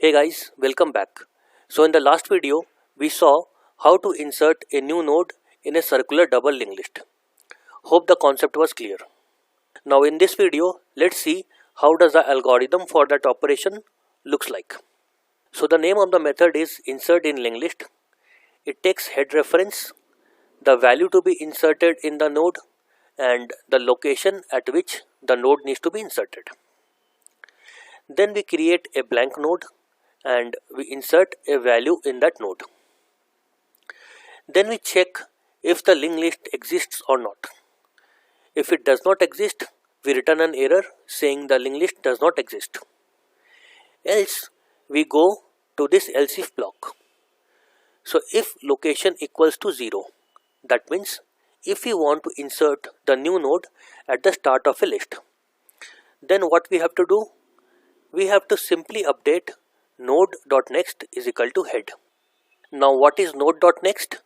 Hey guys, welcome back. So in the last video, we saw how to insert a new node in a circular double linked list. Hope the concept was clear. Now in this video, let's see how does the algorithm for that operation looks like. So the name of the method is insert in linked list. It takes head reference, the value to be inserted in the node, and the location at which the node needs to be inserted. Then we create a blank node and we insert a value in that node. Then we check if the linked list exists or not. If it does not exist, we return an error saying the linked list does not exist. Else, we go to this else if block. So if location equals to 0, that means if we want to insert the new node at the start of a list, then what we have to do? We have to simply update node.next is equal to head. Now what is node.next?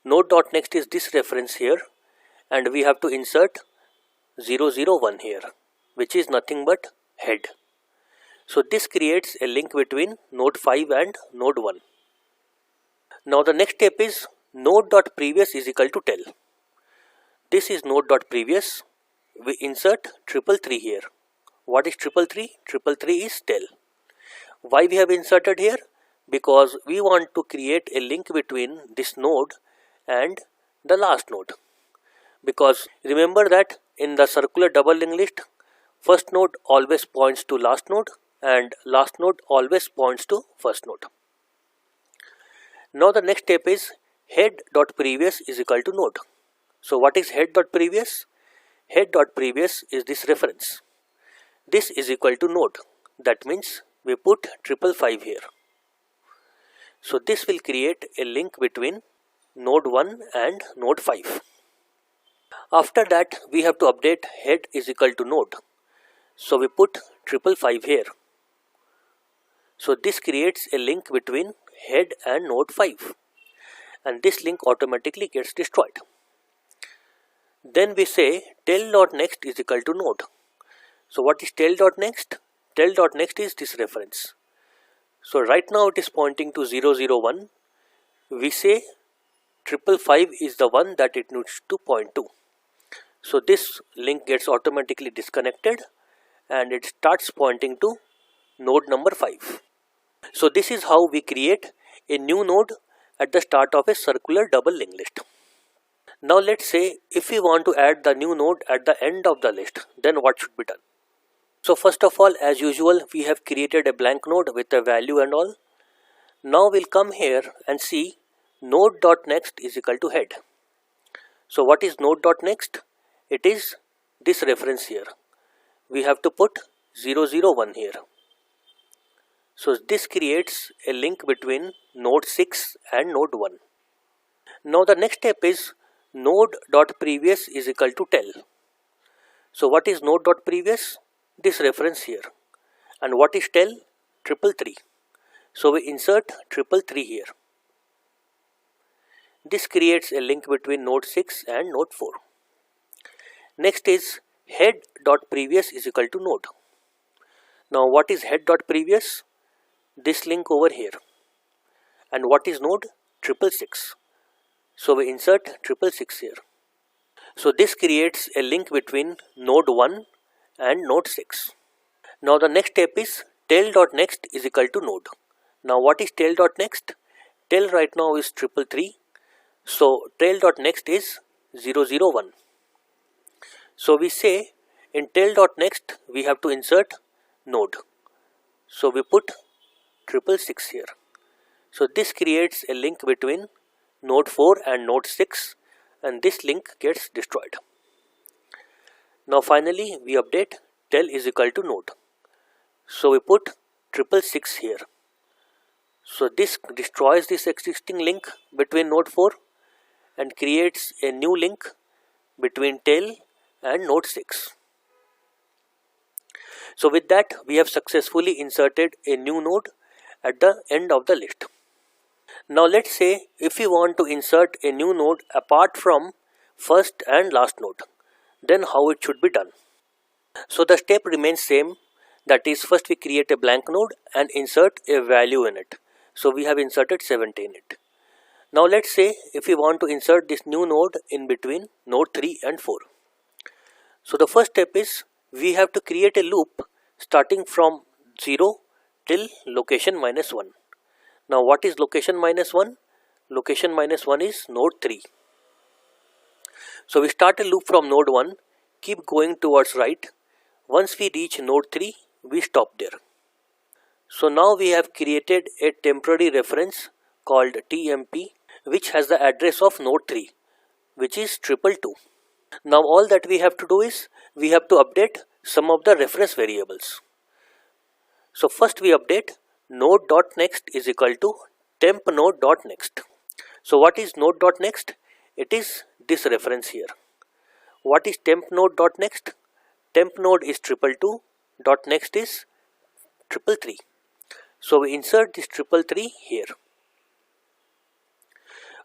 Node.next is this reference here, and we have to insert 001 here, which is nothing but head. So this creates a link between node 5 and node 1. Now the next step is node.previous is equal to tell. This is node.previous. We insert 333 here. What is 333? 333 is tell. Why we have inserted here? Because we want to create a link between this node and the last node. Because remember that in the circular double linked list, first node always points to last node and last node always points to first node. Now the next step is head.previous is equal to node. So what is head.previous? Head.previous is this reference. This is equal to node. That means we put 555 here. So this will create a link between node 1 and node 5. After that, we have to update head is equal to node. So we put 555 here. So this creates a link between head and node 5. And this link automatically gets destroyed. Then we say tell.next is equal to node. So what is tell.next? Tell.next is this reference. So right now it is pointing to 001. We say 555 is the one that it needs to point to. So this link gets automatically disconnected and it starts pointing to node number 5. So this is how we create a new node at the start of a circular double linked list. Now let's say if we want to add the new node at the end of the list, then what should be done? So first of all, as usual, we have created a blank node with a value and all. Now we'll come here and see node.next is equal to head. So what is node.next? It is this reference here. We have to put 001 here. So this creates a link between node 6 and node 1. Now the next step is node.previous is equal to tell. So what is node.previous? This reference here. And what is tell? 333. So we insert 333 here. This creates a link between node 6 and node 4. Next is head.previous is equal to node. Now what is head.previous? This link over here. And what is node? 666. So we insert 666 here. So this creates a link between node 1 and node 6. Now the next step is tell.next is equal to node. Now what is tell.next? Tell right now is 333. So tell.next is 001. So we say in tell.next we have to insert node. So we put 666 here. So this creates a link between node 4 and node 6 and this link gets destroyed. Now finally we update tell is equal to node. So we put 666 here. So this destroys this existing link between node 4 and creates a new link between tell and node 6. So with that we have successfully inserted a new node at the end of the list. Now let's say if we want to insert a new node apart from first and last node, then how it should be done. So the step remains same. That is, first we create a blank node and insert a value in it. So we have inserted 70 in it. Now let's say if we want to insert this new node in between node 3 and 4. So the first step is we have to create a loop starting from 0 till location -1. Now what is location -1? Location -1 is node 3. So we start a loop from node 1, keep going towards right. Once we reach node 3, we stop there. So now we have created a temporary reference called TMP, which has the address of node 3, which is 222. Now all that we have to do is we have to update some of the reference variables. So first we update node.next is equal to temp node.next. So what is node.next? It is this reference here. What is temp node.next? Temp node is 222, dot next is 333. So we insert this 333 here.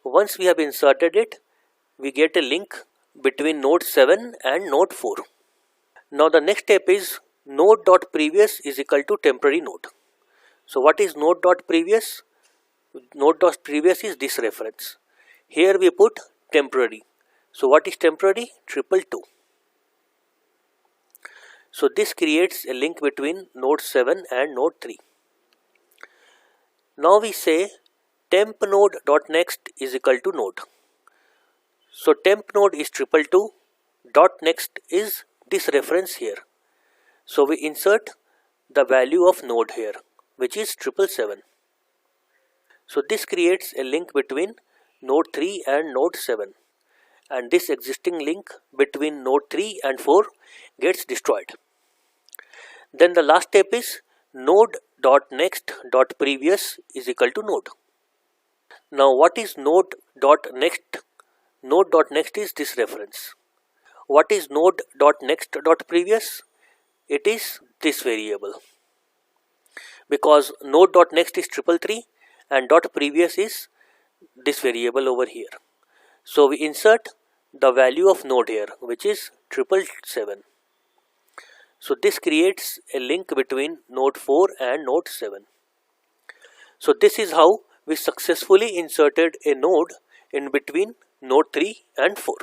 Once we have inserted it, we get a link between node 7 and node 4. Now the next step is node.previous is equal to temporary node. So what is node.previous? Node.previous is this reference. Here we put temporary. So what is temporary? 222. So this creates a link between node 7 and node 3. Now we say temp node.next is equal to node. So temp node is 222, dot next is this reference here. So we insert the value of node here, which is 777. So this creates a link between node 3 and node 7, and this existing link between node 3 and 4 gets destroyed. Then the last step is node.next.previous is equal to node. Now what is node.next? Node.next is this reference. What is node.next.previous? It is this variable, because node.next is 333 and dot previous is this variable over here. So we insert the value of node here, which is 777. So this creates a link between node 4 and node 7. So this is how we successfully inserted a node in between node 3 and 4.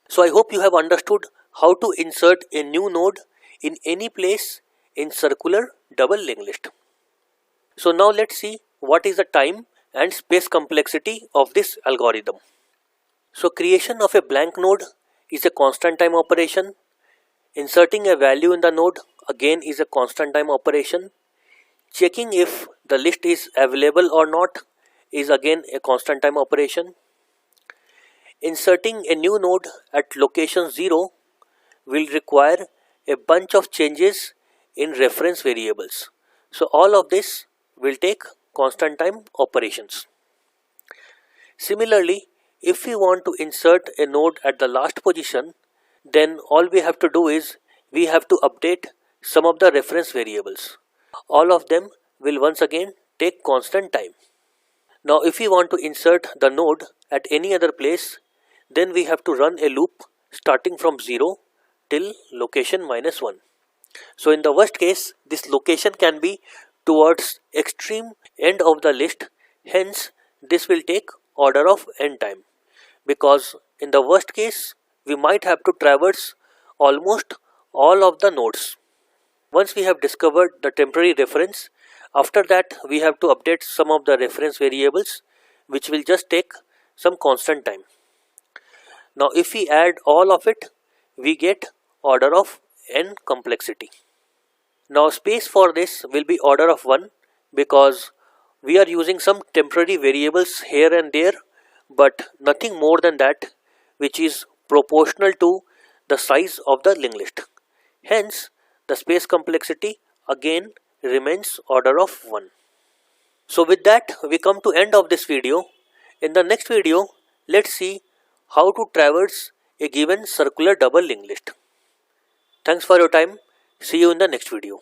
So I hope you have understood how to insert a new node in any place in circular double linked list. So now let's see what is the time and space complexity of this algorithm. So creation of a blank node is a constant time operation. Inserting a value in the node again is a constant time operation. Checking if the list is available or not is again a constant time operation. Inserting a new node at location 0 will require a bunch of changes in reference variables. So all of this will take constant time operations. Similarly, if we want to insert a node at the last position, then all we have to do is we have to update some of the reference variables. All of them will once again take constant time. Now if we want to insert the node at any other place, then we have to run a loop starting from 0 till location -1. So in the worst case, this location can be towards extreme end of the list, hence this will take order of n time, because in the worst case we might have to traverse almost all of the nodes. Once we have discovered the temporary reference, after that we have to update some of the reference variables, which will just take some constant time. Now if we add all of it, we get order of n complexity. Now space for this will be order of 1, because we are using some temporary variables here and there, but nothing more than that, which is proportional to the size of the linked list. Hence the space complexity again remains order of 1. So with that we come to end of this video. In the next video, let's see how to traverse a given circular double linked list. Thanks for your time. See you in the next video.